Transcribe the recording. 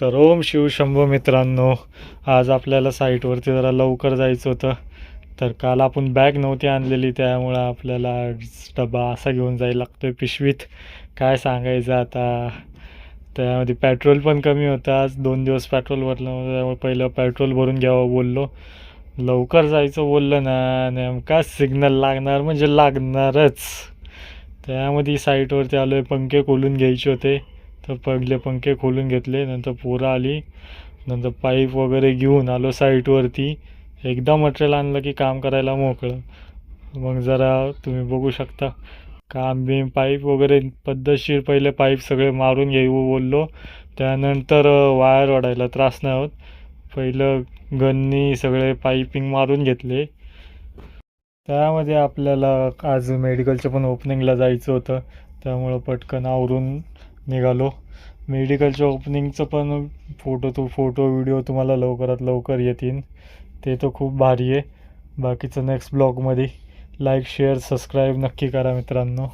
तर ओम शिवशंभो मित्रांनो, आज आपल्याला साईटवरती जरा लवकर जायचं होतं. तर काल आपण बॅग नव्हती आणलेली, त्यामुळं आपल्याला डबा असा घेऊन जायला लागतोय पिशवीत. काय सांगायचं आता. त्यामध्ये पेट्रोल पण कमी होतं. आज 2 दिवस पेट्रोल भरलं नव्हतं, त्यामुळे पहिलं पेट्रोल भरून घ्यावं बोललो. लवकर जायचं बोललं ना, नेमका सिग्नल लागणार म्हणजे लागणारच. त्यामध्ये साईटवरती आलो आहे, पंखे खोलून घ्यायचे होते. तर पहिले पंखे खोलून घेतले, नंतर पोरं आली, नंतर पाईप वगैरे घेऊन आलो साईटवरती. एकदा मटेरियल आणलं की काम करायला मोकळं. मग जरा तुम्ही बघू शकता काम बिम पाईप वगैरे पद्धतशीर पहिले पाईप सगळे मारून घेऊ बोललो. त्यानंतर वायर ओढायला त्रास नाही होत. पहिलं गननी सगळे पाईपिंग मारून घेतले. त्यामध्ये आपल्याला आज मेडिकलच्या पण ओपनिंगला जायचं होतं, त्यामुळं पटकन आवरून निघालो. मेडिकलच्या ओपनिंगचं पण फोटो व्हिडिओ तुम्हाला लवकरात लवकर येतील. ते तर खूप भारी आहे. बाकीचं नेक्स्ट ब्लॉगमध्ये. लाईक शेअर सबस्क्राईब नक्की करा मित्रांनो.